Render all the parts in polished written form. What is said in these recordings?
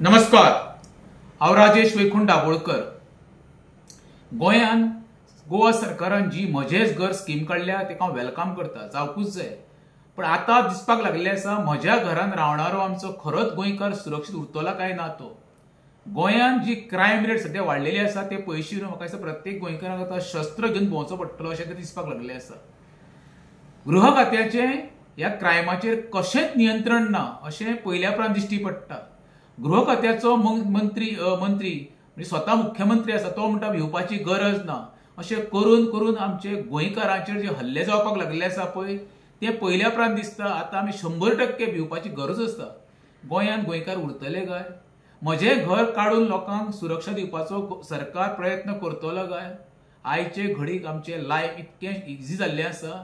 नमस्कार, हांव राजेश वैकुंठ दाबोळकर। गोंयान गोवा सरकारान जी म्हजेच घर स्कीम काढल्या तेका हांव वेलकम करता, जावकूच जाय। पण आता दिसपाक लागले आसा म्हज्या घरान रावणारो आमचो खरोच गोंयकार सुरक्षीत उरतलो काय ना तो। गोंयान जी क्रायम रेट सध्या वाडलेली आसा ते पयशी म्हाका दिसता प्रत्येक गोंयकाराक आता शस्त्र घेवन भोंवचो पडटलो अशें दिसपाक लागले आसा। गृह खात्याचे ह्या क्रायमाचेर कशेंच नियंत्रण ना अशें पयल्यापरान दिश्टी पडटा। गृह खात्याचो मंत्री म्हणजे स्वतः मुख्यमंत्री आसा तो म्हणटा भिवपाची गरज ना अशें करून करून आमचे गोंयकारांचेर जे हल्ले जावपाक लागले आसा पळय ते पयल्यापरान दिसता आता आमी 100% भिवपाची गरज आसा। गोंयान गोंयकार उरतले काय? म्हजें घर काडून लोकांक सुरक्षा दिवपाचो सरकार प्रयत्न करतलो काय? आयचे घडीक आमचे लायफ इतकें इझी जाल्लें आसा।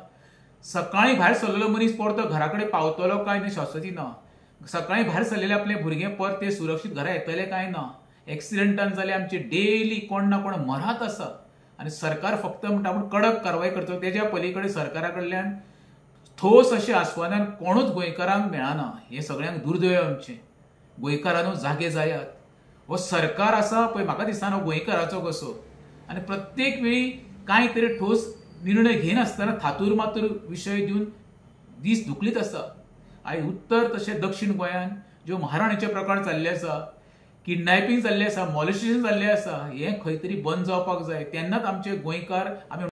सकाळी भायर सरलेलो मनीस परतो घरा कडेन पावतलो काय ना शाश्वती ना। सकाळी भायर सरलेले आपले भुरगे परते सुरक्षीत घरा येतले काय ना। एक्सिडेंटान जाले आमचे डेली कोण ना कोण मरात आसा आनी सरकार फक्त म्हणटा पूण कडक कारवाई करतलो, तेज्या पलीकडे सरकारा कडल्यान ठोस अशें आस्वादन कोणूच गोंयकारांक मेळना। हे सगळ्यांक दुर्दैव आमचें। गोंयकारांनो जागे जायात। हो सरकार आसा पळय म्हाका दिसना गोंयकाराचो कसो आनी प्रत्येक वेळी कांय तरी ठोस निर्णय घेनासतना थातूर मातूर विशय दिवन दीस दुखलीत आसा। आयज उत्तर तशें दक्षिण गोंयान ज्यो महाराणीचे प्रकार चालले आसा, किडनॅपिंग जाल्लें आसा, मॉलेस्टेशन जाल्लें आसा, हें खंय तरी बंद जावपाक जाय। तेन्नाच आमचे गोंयकार आमी